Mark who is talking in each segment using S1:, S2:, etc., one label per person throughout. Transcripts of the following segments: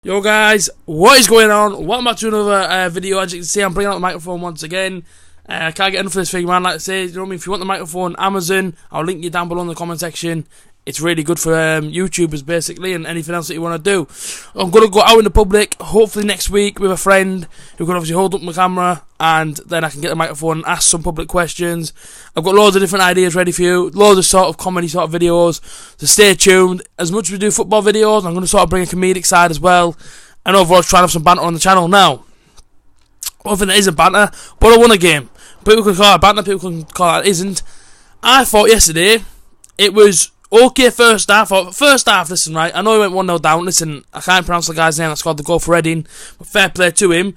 S1: Yo guys, what is going on? Welcome back to another video. As you can see, I'm bringing out the microphone once again. I can't get enough of this thing, man. Like I say, you know what I mean? If you want the microphone, Amazon, I'll link you down below in the comment section. It's really good for YouTubers, basically, and anything else that you want to do. I'm going to go out in the public, hopefully next week, with a friend who can obviously hold up my camera, and then I can get the microphone and ask some public questions. I've got loads of different ideas ready for you, loads of sort of comedy sort of videos, so stay tuned. As much as we do football videos, I'm going to sort of bring a comedic side as well, and overall try to have some banter on the channel. Now, one thing that isn't banter, but I won a game. People can call it banter, people can call it isn't. I thought yesterday, it was okay first half. Listen, right, I know he went 1-0 down. Listen, I can't pronounce the guy's name that scored the goal for Reading, but fair play to him.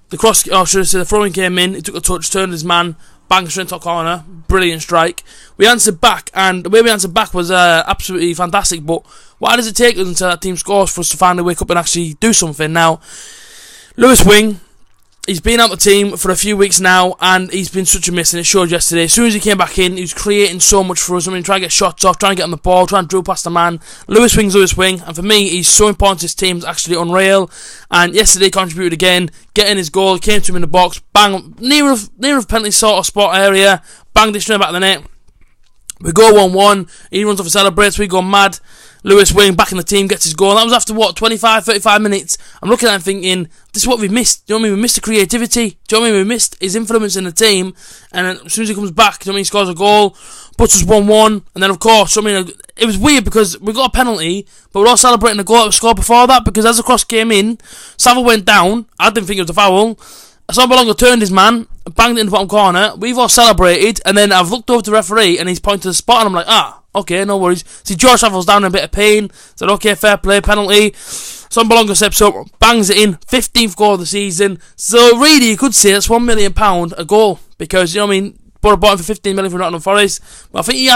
S1: The cross, the throwing came in, he took a touch, turned his man, banged straight top corner, brilliant strike. We answered back, and the way we answered back was absolutely fantastic, but why does it take us until that team scores for us to finally wake up and actually do something? Now, Lewis Wing, he's been out the team for a few weeks now, and he's been such a miss, and it showed yesterday. As soon as he came back in, he was creating so much for us. I mean, trying to get shots off, trying to get on the ball, trying to drill past the man. Lewis Wing's Lewis Wing, and for me, he's so important to his team. It's actually unreal. And yesterday, contributed again, getting his goal, came to him in the box, bang, near of penalty sort of spot area, banged it straight back of the net. We go 1-1, he runs off and celebrates, we go mad. Lewis Wing back in the team, gets his goal. That was after, what, 25, 35 minutes. I'm looking at him thinking, this is what we missed. Do you know what I mean? We missed the creativity. Do you know what I mean? We missed his influence in the team. And then as soon as he comes back, do you know what I mean? He scores a goal, puts us 1-1. And then, of course, I mean, it was weird because we got a penalty, but we're all celebrating the goal that was scored before that, because as the cross came in, Savile went down. I didn't think it was a foul. Sombalonga turned his man, banged it in the bottom corner. We've all celebrated, and then I've looked over to the referee, and he's pointed to the spot, and I'm like, okay, no worries. See, George Savile's down in a bit of pain. Said, okay, fair play, penalty. Sombalonga steps up, bangs it in, 15th goal of the season. So really, you could say that's £1 million a goal, because, you know what I mean, bought him for 15 million from Nottingham Forest. But I think he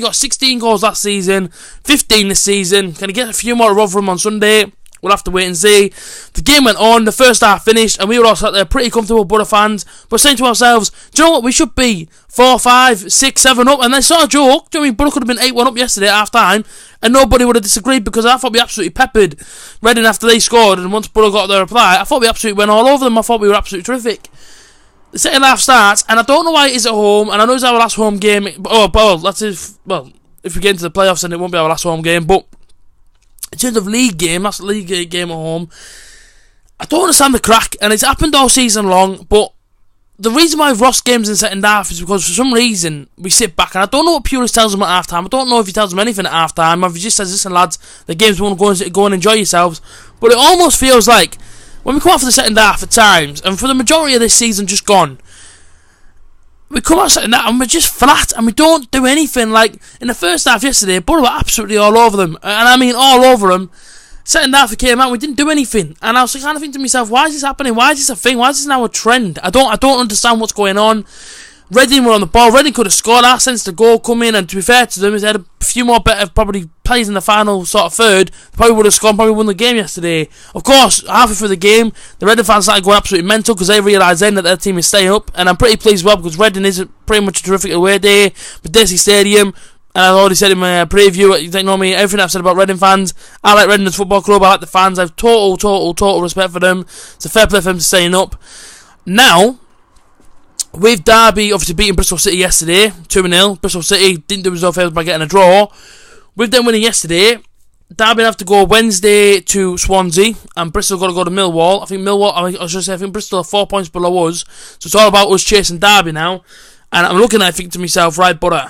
S1: got 16 goals last season, 15 this season. Can he get a few more at Rotherham on Sunday? We'll have to wait and see. The game went on, the first half finished, and we were all sat there pretty comfortable, Borough fans, but saying to ourselves, do you know what, we should be 4, 5, 6, 7 up, and then sort of joke, do you know what I mean, Borough could have been 8-1 up yesterday at half time, and nobody would have disagreed, because I thought we absolutely peppered Reading after they scored, and once Borough got their reply, I thought we absolutely went all over them. I thought we were absolutely terrific. The second half starts, and I don't know why it is at home, and I know it's our last home game, if we get into the playoffs, then it won't be our last home game, but in terms of league game, that's the league game at home, I don't understand the crack, and it's happened all season long, but the reason why we've lost games in the second half is because for some reason we sit back, and I don't know what Pulis tells them at half time. I don't know if he tells them anything at half time, or if he just says, listen lads, the game's won, go and enjoy yourselves. But it almost feels like when we come out for the second half at times, and for the majority of this season just gone, we come out second half and we're just flat, and we don't do anything. Like in the first half yesterday, Borough were absolutely all over them, and I mean all over them. Second half we came out, we didn't do anything, and I was kind of thinking to myself, why is this happening? Why is this a thing? Why is this now a trend? I don't understand what's going on. Reading were on the ball. Reading could have scored. Our sense the goal come in, and to be fair to them, if they had a few more better probably plays in the final sort of third, they probably would have scored, probably won the game yesterday. Of course, halfway through the game, the Reading fans started going absolutely mental because they realised then that their team is staying up, and I'm pretty pleased well because Reading is pretty much a terrific away day, Bethesda Stadium. And I've already said in my preview, you don't know me, everything I've said about Reading fans. I like Reading as a football club, I like the fans, I have total respect for them. It's a fair play for them to staying up. Now, with Derby obviously beating Bristol City yesterday, 2-0. Bristol City didn't do us no favours by getting a draw. With them winning yesterday, Derby have to go Wednesday to Swansea, and Bristol got to go to Millwall. I think Bristol are 4 points below us, so it's all about us chasing Derby now. And I'm looking at it, thinking to myself, right, Borough,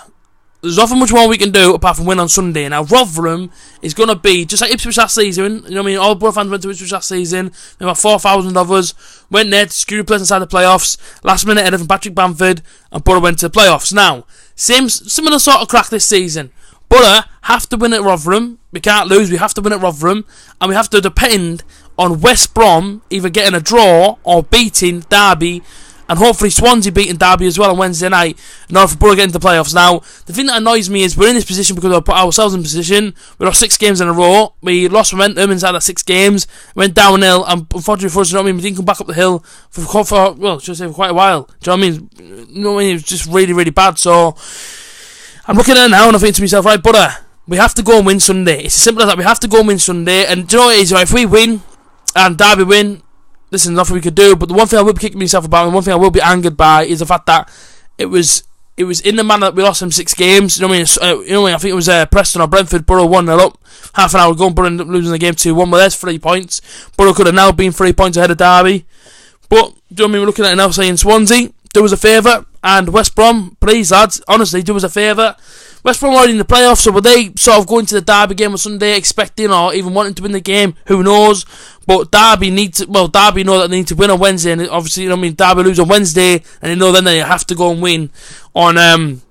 S1: there's nothing much more we can do apart from win on Sunday. Now, Rotherham is going to be just like Ipswich last season. You know what I mean? All Borough fans went to Ipswich last season. About 4,000 of us went there to secure a place inside the playoffs. Last minute header from Patrick Bamford, and Borough went to the playoffs. Now, similar sort of crack this season. Borough have to win at Rotherham. We can't lose. We have to win at Rotherham, and we have to depend on West Brom either getting a draw or beating Derby. And hopefully Swansea beating Derby as well on Wednesday night in order for Borough to get into the playoffs. Now, the thing that annoys me is we're in this position because we put ourselves in position. We lost 6 games in a row. We lost momentum inside that 6 games. Went downhill, and unfortunately for us, you know what I mean, we didn't come back up the hill for quite a while. Do you know what I mean? You know what I mean? It was just really bad. So I'm looking at it now and I'm thinking to myself, right, Borough, we have to go and win Sunday. It's as simple as that. We have to go and win Sunday. And do you know what it is? Right? If we win and Derby win, listen, nothing we could do. But the one thing I will be kicking myself about, and one thing I will be angered by, is the fact that it was in the manner that we lost them 6 games. You know what I mean? I think it was Preston or Brentford. Borough 1-0 up. Half an hour ago, Borough ended up losing the game 2-1. Well, there's 3 points. Borough could have now been 3 points ahead of Derby. But, do you know what I mean? We're looking at it now saying Swansea, do us a favour. And West Brom, please, lads, honestly, do us a favour. West Brom are already in the playoffs, so were they sort of going to the Derby game on Sunday expecting or even wanting to win the game? Who knows? But Derby know that they need to win on Wednesday, and obviously, you know what I mean, Derby lose on Wednesday, and they know then they have to go and win on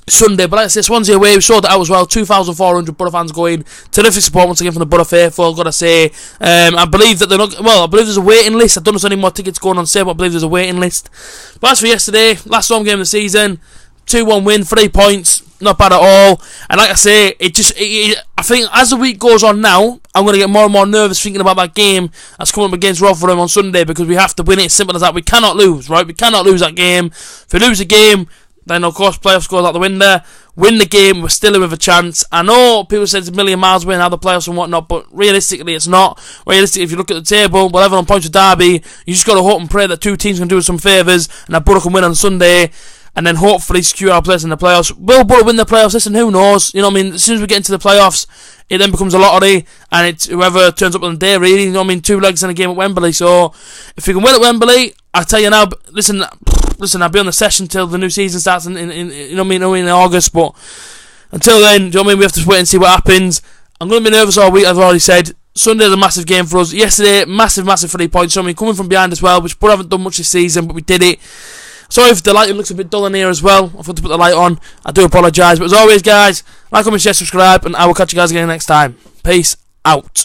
S1: Sunday. But like I say, Swansea away, we showed that out as well. 2,400 Borough fans going. Terrific support once again from the Borough faithful, gotta say. I believe that I believe there's a waiting list. I don't know if there's any more tickets going on sale, but I believe there's a waiting list. But as for yesterday, last home game of the season, 2-1 win, 3 points. Not bad at all. And like I say, I think as the week goes on now, I'm going to get more and more nervous thinking about that game that's coming up against Rotherham on Sunday, because we have to win it. It's simple as that. We cannot lose, right? We cannot lose that game. If we lose a game, then of course playoffs goes out the window. Win the game, we're still in with a chance. I know people say it's a million miles away now, the playoffs and whatnot, but realistically it's not. Realistically, if you look at the table, we're level on points with Derby. You just got to hope and pray that 2 teams can do us some favours and that Borough can win on Sunday, and then hopefully secure our place in the playoffs. Will Borough win the playoffs? Listen, who knows? You know what I mean? As soon as we get into the playoffs, it then becomes a lottery, and it's whoever turns up on the day, really. You know what I mean? 2 legs in a game at Wembley. So if we can win at Wembley, I tell you now, listen, I'll be on the session till the new season starts in you know what I mean, in August. But until then, do you know what I mean? We have to wait and see what happens. I'm going to be nervous all week, as I've already said. Sunday's a massive game for us. Yesterday, massive 3 points. So I mean, coming from behind as well, which we haven't done much this season, but we did it. Sorry if the lighting looks a bit dull in here as well. I forgot to put the light on. I do apologise. But as always, guys, like, comment, share, subscribe, and I will catch you guys again next time. Peace out.